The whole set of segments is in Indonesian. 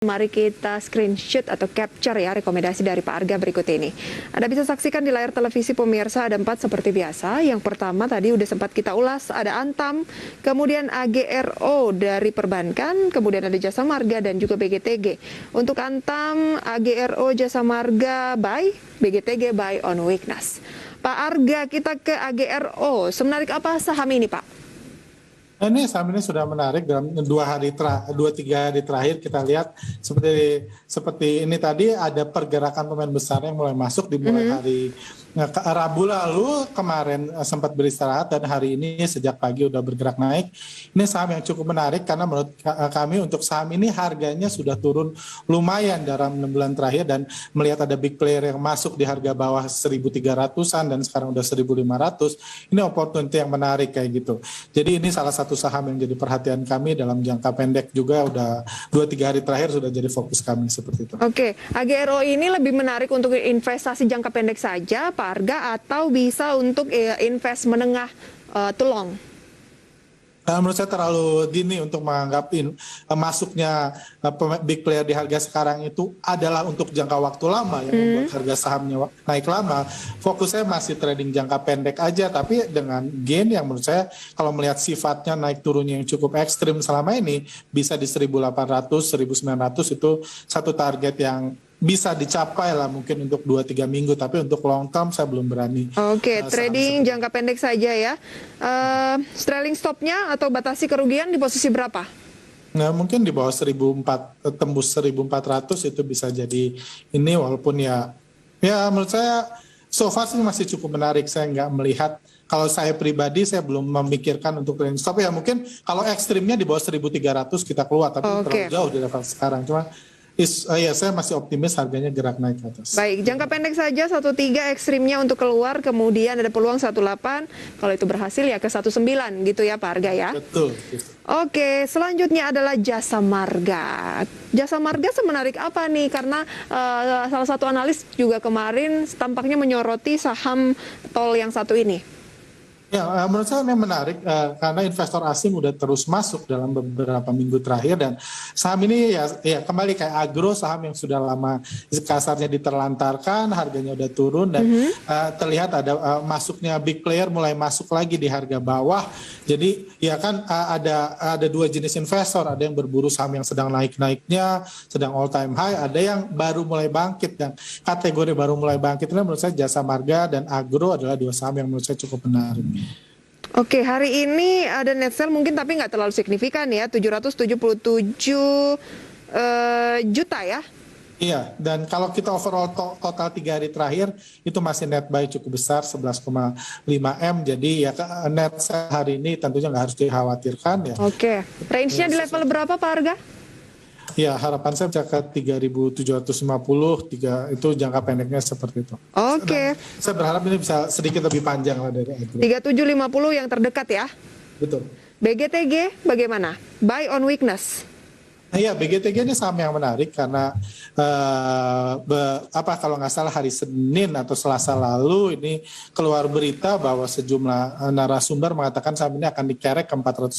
Mari kita screenshot atau capture ya rekomendasi dari Pak Arga berikut ini. Anda bisa saksikan di layar televisi pemirsa, ada 4 seperti biasa. Yang pertama tadi udah sempat kita ulas, ada Antam, kemudian AGRO dari perbankan, kemudian ada Jasa Marga dan juga BGTG. Untuk Antam, AGRO, Jasa Marga buy, BGTG buy on weakness. Pak Arga, kita ke AGRO. Semenarik apa saham ini, Pak? Ini saham ini sudah menarik dalam 2-3 hari terakhir kita lihat seperti ini tadi ada pergerakan pemain besar yang mulai masuk dimulai hari Rabu lalu kemarin sempat beristirahat dan hari ini sejak pagi udah bergerak naik. Ini saham yang cukup menarik karena menurut kami untuk saham ini harganya sudah turun lumayan dalam 6 bulan terakhir dan melihat ada big player yang masuk di harga bawah 1.300-an dan sekarang udah 1.500. Ini opportunity yang menarik kayak gitu. Jadi ini salah satu saham yang jadi perhatian kami dalam jangka pendek juga udah 2-3 hari terakhir sudah jadi fokus kami seperti itu. Oke, AGRO ini lebih menarik untuk investasi jangka pendek saja Pak Arga atau bisa untuk invest menengah to long? Menurut saya terlalu dini untuk menganggap masuknya big player di harga sekarang itu adalah untuk jangka waktu lama yang membuat harga sahamnya naik lama. Fokusnya masih trading jangka pendek aja, tapi dengan gain yang menurut saya kalau melihat sifatnya naik turunnya yang cukup ekstrim selama ini bisa di 1.800, 1.900 itu satu target yang bisa dicapai lah mungkin untuk 2-3 minggu, tapi untuk long term saya belum berani. Oke, trading jangka pendek saja ya. Trailing stopnya atau batasi kerugian di posisi berapa? Nah, mungkin di bawah 1.400, tembus 1.400 itu bisa jadi ini, walaupun ya menurut saya so far sih masih cukup menarik. Saya nggak melihat, kalau saya pribadi saya belum memikirkan untuk trailing stop ya, mungkin kalau ekstrimnya di bawah 1.300 kita keluar, tapi terlalu jauh di level sekarang. Cuma saya masih optimis harganya gerak naik ke atas. Baik, jangka pendek saja 13 ekstrimnya untuk keluar, kemudian ada peluang 18, kalau itu berhasil ya ke 19 gitu ya Pak Arga ya. Betul. Oke, selanjutnya adalah Jasa Marga. Jasa Marga semenarik apa nih? Karena salah satu analis juga kemarin tampaknya menyoroti saham tol yang satu ini. Ya, menurut saya ini menarik karena investor asing udah terus masuk dalam beberapa minggu terakhir dan saham ini ya kembali kayak agro, saham yang sudah lama kasarnya diterlantarkan, harganya udah turun dan terlihat ada masuknya big player mulai masuk lagi di harga bawah. Jadi ya kan ada dua jenis investor, ada yang berburu saham yang sedang naik-naiknya, sedang all time high, ada yang baru mulai bangkit dan kategori baru mulai bangkit ini menurut saya Jasa Marga dan agro adalah dua saham yang menurut saya cukup menarik. Oke, hari ini ada net sell mungkin tapi nggak terlalu signifikan ya, 777 juta ya. Iya, dan kalau kita overall total 3 hari terakhir itu masih net buy cukup besar 11,5 M. Jadi ya net sell hari ini tentunya nggak harus dikhawatirkan ya. Oke, range-nya di level berapa Pak Arga? Ya, harapan saya bisa ke 3.750, itu jangka pendeknya seperti itu. Oke. Saya berharap ini bisa sedikit lebih panjang lah dari itu. 3750 yang terdekat ya. Betul. BGTG bagaimana? Buy on weakness. Iya, BGTG ini saham yang menarik karena kalau nggak salah hari Senin atau Selasa lalu ini keluar berita bahwa sejumlah narasumber mengatakan saham ini akan dikerek ke 450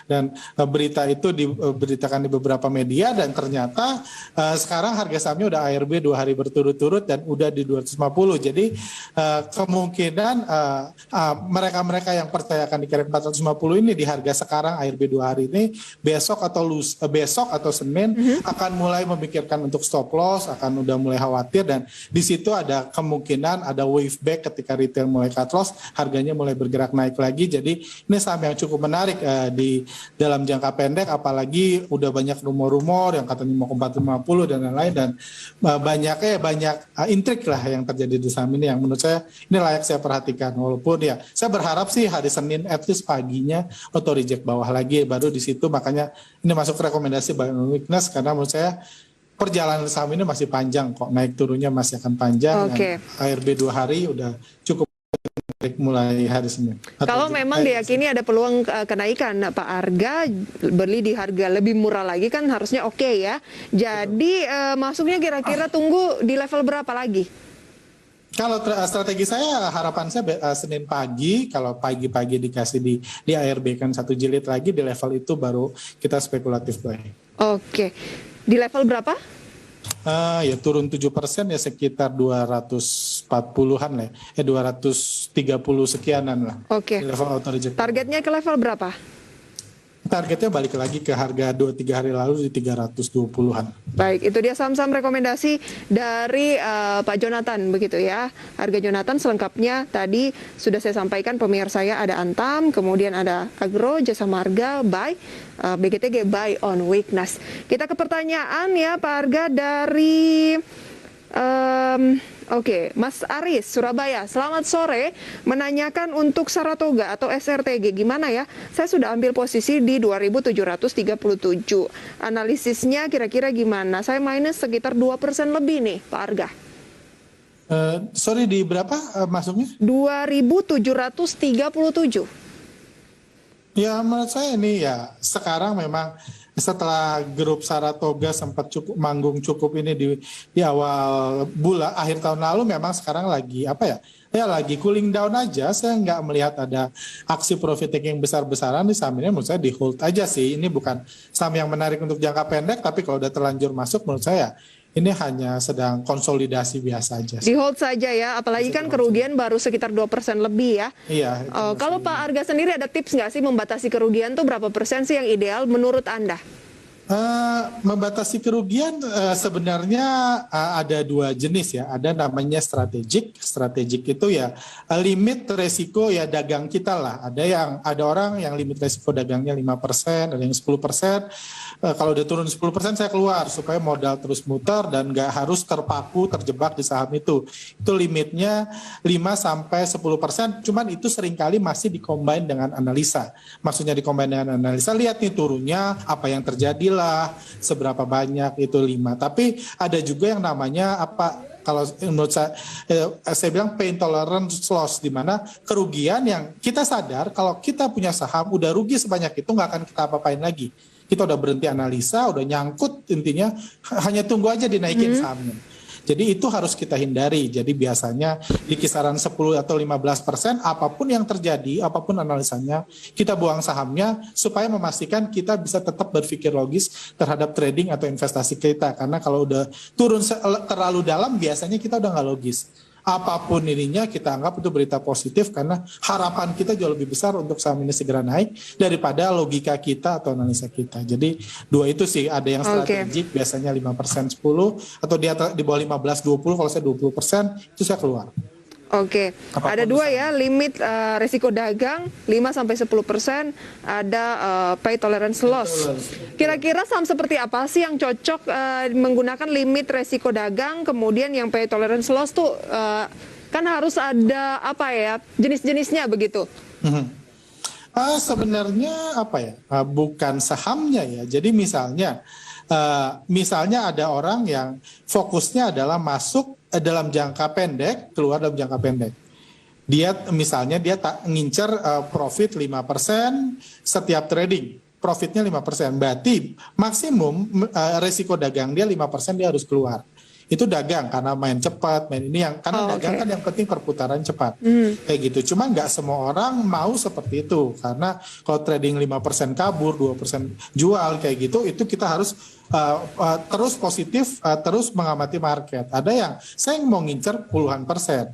dan berita itu diberitakan di beberapa media dan ternyata sekarang harga sahamnya udah ARB 2 hari berturut-turut dan udah di 250. Jadi kemungkinan mereka-mereka yang percaya akan dikerek 450 ini di harga sekarang ARB 2 hari ini besok atau Senin akan mulai memikirkan untuk stop loss, akan udah mulai khawatir dan di situ ada kemungkinan ada wave back ketika retail mulai cut loss, harganya mulai bergerak naik lagi. Jadi ini saham yang cukup menarik di dalam jangka pendek, apalagi udah banyak rumor-rumor yang katanya mau ke 450 dan lain-lain dan banyak intrik lah yang terjadi di saham ini yang menurut saya ini layak saya perhatikan. Walaupun ya saya berharap sih hari Senin at least paginya auto reject bawah lagi baru di situ, makanya ini masuk rekomendasi buy on weakness karena menurut saya perjalanan saham ini masih panjang kok, naik turunnya masih akan panjang. ARB 2 hari udah cukup mulai hari Senin. Kalau memang diyakini ada peluang kenaikan Pak Arga, beli di harga lebih murah lagi kan harusnya oke ya. Jadi masuknya kira-kira tunggu di level berapa lagi? Kalau strategi saya, harapan saya Senin pagi, kalau pagi-pagi dikasih di ARB kan 1 jilid lagi, di level itu baru kita spekulatif buy. Oke. Di level berapa? Ya turun 7% ya sekitar 240-an lah, 230 sekianan lah. Oke. Di level auto reject. Targetnya ke level berapa? Targetnya balik lagi ke harga 2-3 hari lalu di 320-an. Baik, itu dia saham-saham rekomendasi dari Pak Jonathan begitu ya. Harga Jonathan selengkapnya tadi sudah saya sampaikan pemirsa ya, ada Antam, kemudian ada Agro, Jasa Marga, buy, BGTG buy on weakness. Kita ke pertanyaan ya Pak Arga dari Oke, Mas Aris, Surabaya. Selamat sore, menanyakan untuk Saratoga atau SRTG, gimana ya? Saya sudah ambil posisi di 2.737. Analisisnya kira-kira gimana? Saya minus sekitar 2% lebih nih, Pak Arga. Sorry, di berapa masuknya? 2.737. Ya menurut saya ini ya sekarang memang setelah grup Saratoga sempat manggung cukup ini di awal bulan akhir tahun lalu, memang sekarang lagi lagi cooling down aja. Saya nggak melihat ada aksi profit taking besar-besaran di saham ini. Menurut saya di hold aja sih. Ini bukan saham yang menarik untuk jangka pendek, tapi kalau udah terlanjur masuk menurut saya ini hanya sedang konsolidasi biasa aja. Di hold saja ya, apalagi kan kerugian baru sekitar 2% lebih ya. Iya. Kalau Pak Arga sendiri ada tips nggak sih membatasi kerugian tuh berapa persen sih yang ideal menurut Anda? Membatasi kerugian sebenarnya ada dua jenis ya. Ada namanya strategik. Strategik itu ya limit resiko ya dagang kita lah. Ada orang yang limit resiko dagangnya 5%, ada yang 10%. Kalau udah turun 10% saya keluar supaya modal terus muter dan nggak harus terjebak di saham itu. Itu limitnya 5-10%. Cuman itu seringkali masih dikombin dengan analisa. Maksudnya dikombin dengan analisa, lihat nih turunnya apa yang terjadi lah, seberapa banyak itu 5. Tapi ada juga yang namanya kalau menurut saya bilang pain tolerance loss, di mana kerugian yang kita sadar kalau kita punya saham udah rugi sebanyak itu nggak akan kita apa-apain lagi. Kita udah berhenti analisa, udah nyangkut, intinya hanya tunggu aja dinaikin sahamnya. Jadi itu harus kita hindari. Jadi biasanya di kisaran 10 atau 15%, apapun yang terjadi, apapun analisanya, kita buang sahamnya supaya memastikan kita bisa tetap berpikir logis terhadap trading atau investasi kita. Karena kalau udah turun terlalu dalam, biasanya kita udah nggak logis. Apapun ininya kita anggap itu berita positif, karena harapan kita jauh lebih besar untuk saham ini segera naik daripada logika kita atau analisa kita. Jadi dua itu sih, ada yang strategik biasanya 5%, 10, atau di bawah 15-20, kalau saya 20% itu saya keluar. Oke, ada dua ya, limit resiko dagang 5-10%, ada pay tolerance loss. Kira-kira saham seperti apa sih yang cocok menggunakan limit resiko dagang, kemudian yang pay tolerance loss tuh kan harus ada jenis-jenisnya begitu? Sebenarnya bukan sahamnya ya. Jadi misalnya ada orang yang fokusnya adalah masuk dalam jangka pendek, keluar dalam jangka pendek. Dia ngincer profit 5% setiap trading. Profitnya 5%. Berarti maksimum resiko dagang dia 5%, dia harus keluar. Itu dagang karena main cepat, karena dagang kan yang penting perputaran cepat. Kayak gitu. Cuma nggak semua orang mau seperti itu, karena kalau trading 5% kabur, 2% jual kayak gitu, itu kita harus terus positif, terus mengamati market. Ada yang saya mau ngincer puluhan persen.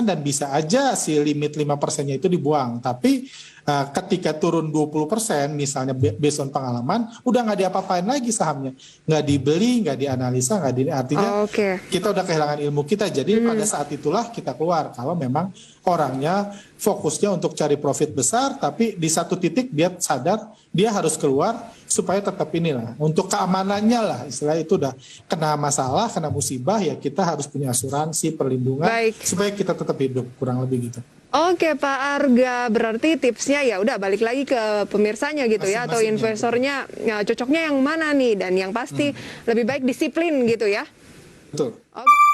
Dan bisa aja si limit 5%-nya itu dibuang. Tapi ketika turun 20%, misalnya based on pengalaman, udah nggak diapa-apain lagi sahamnya. Nggak dibeli, nggak dianalisa, artinya kita udah kehilangan ilmu kita. Jadi pada saat itulah kita keluar. Kalau memang orangnya fokusnya untuk cari profit besar, tapi di satu titik dia sadar dia harus keluar supaya tetap inilah. Untuk keamanannya lah, istilah itu udah kena masalah, kena musibah, ya kita harus punya asuransi, perlindungan, supaya kita tetap hidup, kurang lebih gitu. Oke Pak Arga, berarti tipsnya ya udah balik lagi ke pemirsanya gitu ya, atau investornya cocoknya yang mana nih, dan yang pasti lebih baik disiplin gitu ya. Betul. Oke.